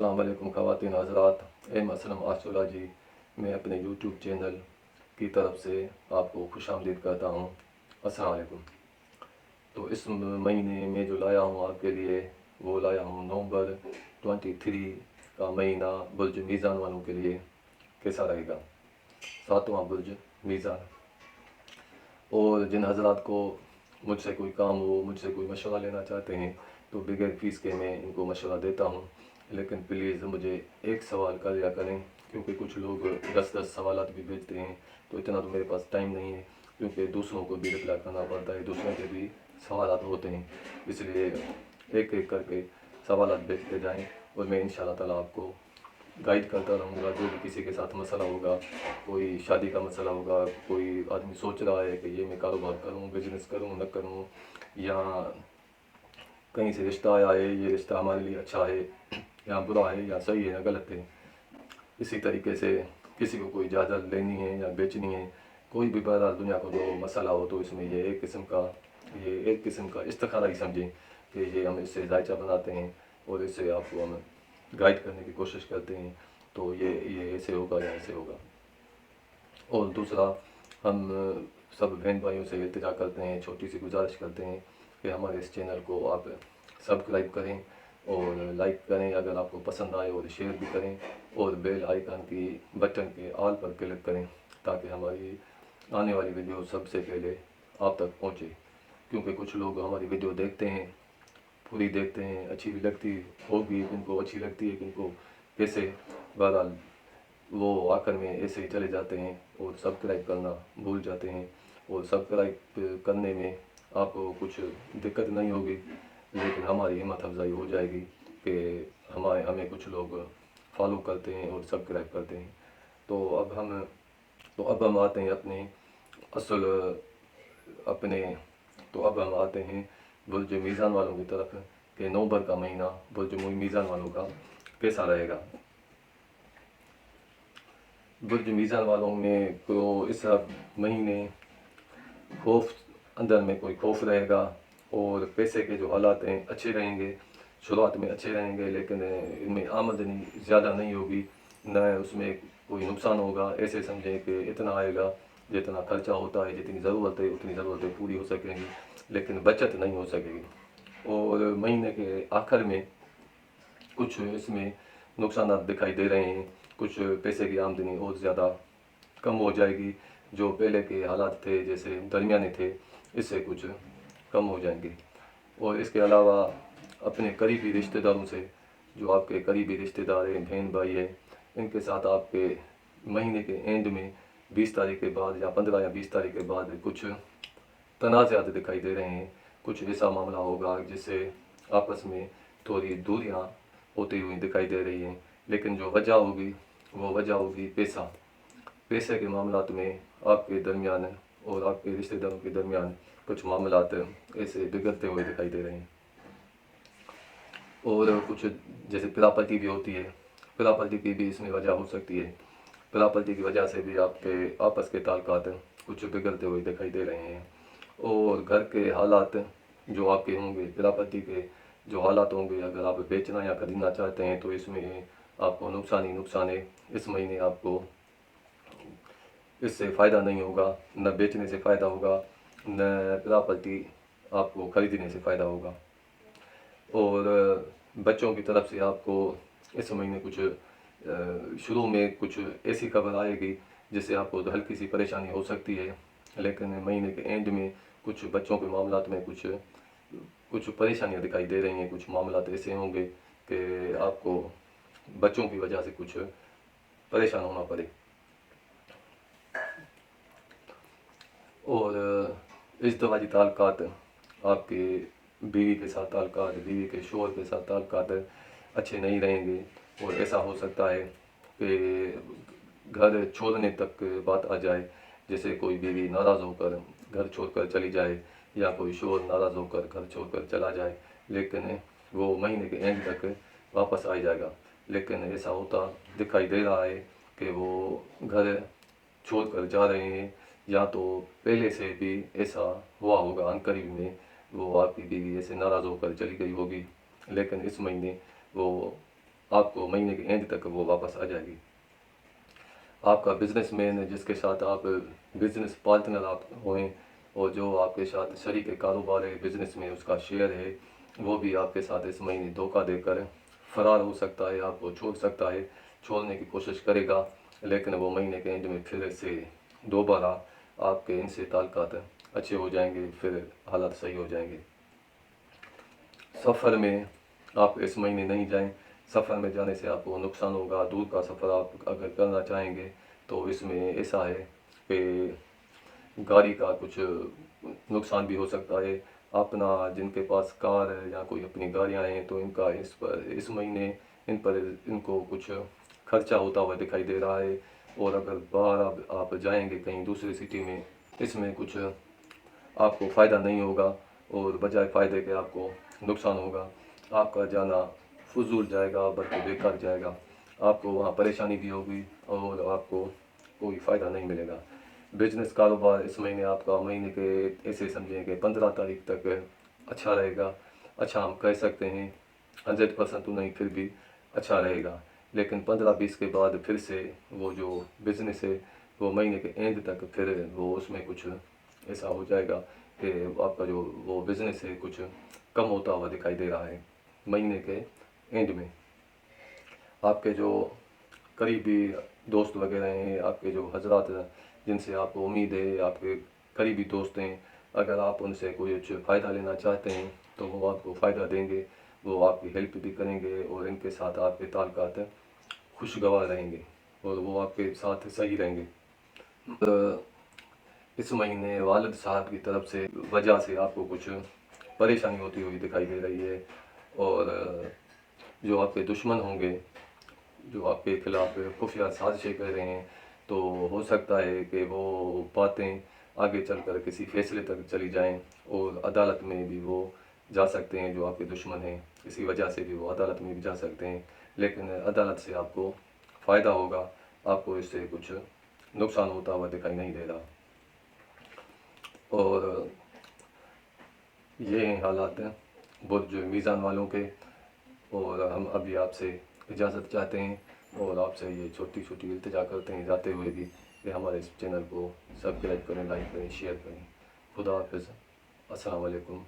अस्सलाम वालेकुम ख़वातीन हज़रात, एम असलम आशुरा जी, मैं अपने यूट्यूब चैनल की तरफ से आपको खुशामदीद करता हूँ। अस्सलाम वालेकुम। तो इस महीने में जो लाया हूँ आपके लिए, वो लाया हूँ नवंबर 23 का महीना बुर्ज मीज़ान वालों के लिए कैसा रहेगा। 7वां बुर्ज मीज़ान। और जिन हज़रात को मुझसे कोई काम हो, मुझसे कोई मशवरा लेना चाहते हैं, तो बगैर फ़ीस के मैं इनको मशवरा देता हूँ। लेकिन प्लीज़ मुझे एक सवाल कर लिया करें, क्योंकि कुछ लोग 10-10 सवालात भी भेजते हैं, तो इतना तो मेरे पास टाइम नहीं है, क्योंकि दूसरों को भी रिप्लाई करना पड़ता है, दूसरों के भी सवालात होते हैं। इसलिए एक एक करके सवालात भेजते जाएँ और मैं इंशाअल्लाह ताला आपको गाइड करता रहूँगा। जो भी किसी के साथ मसला होगा, कोई शादी का मसला होगा, कोई आदमी सोच रहा है कि ये मैं कारोबार करूँ, बिज़नेस करूँ न करूँ, या कहीं से रिश्ता आया है, ये रिश्ता हमारे लिए अच्छा है या बुरा है, या सही है या गलत है। इसी तरीके से किसी को कोई इजाज़त लेनी है या बेचनी है, कोई भी बहरहाल दुनिया को जो मसला हो, तो इसमें ये एक किस्म का इस्तिखारा ही समझें कि ये हम इससे जायचा बनाते हैं और इससे आपको हम गाइड करने की कोशिश करते हैं, तो ये ऐसे होगा या ऐसे होगा। और दूसरा, हम सब बहन भाइयों से इल्तिजा करते हैं, छोटी सी गुजारिश करते हैं कि हमारे इस चैनल को आप सब्सक्राइब करें और लाइक करें अगर आपको पसंद आए, और शेयर भी करें, और बेल आइकन की बटन के ऑल पर क्लिक करें, ताकि हमारी आने वाली वीडियो सबसे पहले आप तक पहुँचे। क्योंकि कुछ लोग हमारी वीडियो देखते हैं, पूरी देखते हैं, अच्छी भी लगती होगी, किनको अच्छी लगती है, किनको कैसे, बहरहाल वो आखिर में ऐसे ही चले जाते हैं और सब्सक्राइब करना भूल जाते हैं। और सब्सक्राइब करने में आपको कुछ दिक्कत नहीं होगी, लेकिन हमारी हिम्मत अफजाई हो जाएगी कि हमें कुछ लोग फॉलो करते हैं और सब्सक्राइब करते हैं। तो अब हम आते हैं अपने तो अब हम आते हैं बुर्ज मीज़ान वालों की तरफ कि नवंबर का महीना बुर्ज मीज़ान वालों का कैसा रहेगा। बुर्ज मीज़ान वालों में तो इस महीने खौफ, अंदर में कोई खौफ रहेगा, और पैसे के जो हालात हैं अच्छे रहेंगे, शुरुआत में अच्छे रहेंगे, लेकिन इनमें आमदनी ज़्यादा नहीं होगी, न उसमें कोई नुकसान होगा। ऐसे समझें कि इतना आएगा जितना खर्चा होता है, जितनी ज़रूरत है उतनी ज़रूरतें पूरी हो सकेंगी, लेकिन बचत नहीं हो सकेगी। और महीने के आखिर में कुछ इसमें नुकसान दिखाई दे रहे हैं। कुछ पैसे की आमदनी और ज़्यादा कम हो जाएगी, जो पहले के हालात थे जैसे दरमियाने थे, इससे कुछ कम हो जाएंगे। और इसके अलावा अपने करीबी रिश्तेदारों से, जो आपके करीबी रिश्तेदार हैं, बहन भाई हैं, इनके साथ आपके महीने के एंड में 20 तारीख के बाद या 15 या 20 तारीख के बाद कुछ तनाज़ात दिखाई दे रहे हैं। कुछ ऐसा मामला होगा जिससे आपस में थोड़ी दूरियां होती हुई दिखाई दे रही हैं, लेकिन जो वजह होगी वो वजह होगी पैसे के मामलात में आपके दरमियान और आपके रिश्तेदारों के दरमियान कुछ मामलात ऐसे बिगड़ते हुए दिखाई दे रहे हैं। और कुछ जैसे प्रॉपर्टी भी होती है, प्रॉपर्टी की भी इसमें वजह हो सकती है। प्रॉपर्टी की वजह से भी आपके आपस के ताल्लुकात कुछ बिगड़ते हुए दिखाई दे रहे हैं। और घर के हालात जो आपके होंगे, प्रॉपर्टी के जो हालात होंगे, अगर आप बेचना या खरीदना चाहते हैं, तो इसमें आपको नुकसान ही नुकसान है। इस महीने आपको इससे फ़ायदा नहीं होगा, न बेचने से फ़ायदा होगा, न प्रॉपर्टी आपको खरीदने से फ़ायदा होगा। और बच्चों की तरफ से आपको इस महीने कुछ शुरू में कुछ ऐसी खबर आएगी जिससे आपको तो हल्की सी परेशानी हो सकती है, लेकिन महीने के एंड में कुछ बच्चों के मामलात में कुछ परेशानियां दिखाई दे रही हैं। कुछ मामलात ऐसे होंगे कि आपको बच्चों की वजह से कुछ परेशान होना पड़े। और इस दवाजी ताल्लुकात, आपके बीवी के साथ ताल्लुकात, बीवी के शोहर के साथ ताल्लुकात अच्छे नहीं रहेंगे, और ऐसा हो सकता है कि घर छोड़ने तक बात आ जाए। जैसे कोई बीवी नाराज़ होकर घर छोड़कर चली जाए, या कोई शोहर नाराज़ होकर घर छोड़कर चला जाए, लेकिन वो महीने के एंड तक वापस आ जाएगा। लेकिन ऐसा होता दिखाई दे रहा है कि वो घर छोड़कर जा रहे हैं, या तो पहले से भी ऐसा हुआ होगा, अनकरीब में वो आपकी बीवी ऐसे नाराज़ होकर चली गई होगी, लेकिन इस महीने वो آپ کو مہینے کے اینڈ تک وہ واپس آ جائے گی۔ آپ کا بزنس مین جس کے ساتھ آپ بزنس پارٹنر آپ ہوئیں، اور جو آپ کے ساتھ شریک کاروبار ہے بزنس میں، اس کا شیئر ہے، وہ بھی آپ کے ساتھ اس مہینے دھوکہ دے کر فرار ہو سکتا ہے، آپ کو چھوڑ سکتا ہے، چھوڑنے کی کوشش کرے گا، لیکن وہ مہینے کے اینڈ میں پھر سے دوبارہ آپ کے ان سے تعلقات اچھے ہو جائیں گے، پھر حالات صحیح ہو جائیں گے۔ سفر میں آپ اس مہینے نہیں جائیں، سفر میں جانے سے آپ کو نقصان ہوگا۔ دور کا سفر آپ اگر کرنا چاہیں گے تو اس میں ایسا ہے کہ گاڑی کا کچھ نقصان بھی ہو سکتا ہے۔ اپنا جن کے پاس کار ہے یا کوئی اپنی گاڑیاں ہیں تو ان کا اس مہینے ان کو کچھ خرچہ ہوتا ہوا دکھائی دے رہا ہے، اور اگر باہر آپ جائیں گے کہیں دوسری سٹی میں، اس میں کچھ آپ کو فائدہ نہیں ہوگا، اور بجائے فائدے کے آپ کو نقصان ہوگا۔ آپ کا جانا فضول جائے گا بلکہ بیکار جائے گا، آپ کو وہاں پریشانی بھی ہوگی اور آپ کو کوئی فائدہ نہیں ملے گا۔ بزنس کاروبار اس مہینے آپ کا مہینے کے ایسے سمجھیں کہ 15 تاریخ تک اچھا رہے گا، اچھا ہم کہہ سکتے ہیں، 100% تو نہیں پھر بھی اچھا رہے گا، لیکن 15-20 کے بعد پھر سے وہ جو بزنس ہے وہ مہینے کے اینڈ تک پھر وہ اس میں کچھ ایسا ہو جائے گا کہ آپ کا جو وہ بزنس ہے کچھ کم ہوتا ہوا دکھائی دے رہا ہے مہینے کے اینڈ میں۔ آپ کے جو قریبی دوست وغیرہ ہیں، آپ کے جو حضرات جن سے آپ کو امید ہے، آپ کے قریبی دوست ہیں، اگر آپ ان سے کچھ فائدہ لینا چاہتے ہیں تو وہ آپ کو فائدہ دیں گے، وہ آپ کی ہیلپ بھی کریں گے، اور ان کے ساتھ آپ کے تعلقات خوشگوار رہیں گے، اور وہ آپ کے ساتھ صحیح رہیں گے۔ اس مہینے والد صاحب کی طرف سے وجہ سے آپ کو کچھ پریشانی ہوتی ہوئی دکھائی دے رہی ہے، اور جو آپ کے دشمن ہوں گے، جو آپ کے خلاف خفیہ سازشیں کر رہے ہیں، تو ہو سکتا ہے کہ وہ باتیں آگے چل کر کسی فیصلے تک چلی جائیں، اور عدالت میں بھی وہ جا سکتے ہیں۔ جو آپ کے دشمن ہیں اسی وجہ سے بھی وہ عدالت میں بھی جا سکتے ہیں، لیکن عدالت سے آپ کو فائدہ ہوگا، آپ کو اس سے کچھ نقصان ہوتا ہوا دکھائی نہیں دے رہا۔ اور یہ ہیں حالات برج میزان والوں کے، اور ہم ابھی آپ سے اجازت چاہتے ہیں، اور آپ سے یہ چھوٹی چھوٹی التجا کرتے ہیں جاتے ہوئے بھی کہ ہمارے اس چینل کو سبسکرائب کریں، لائک کریں، شیئر کریں۔ خدا حافظ، السلام علیکم۔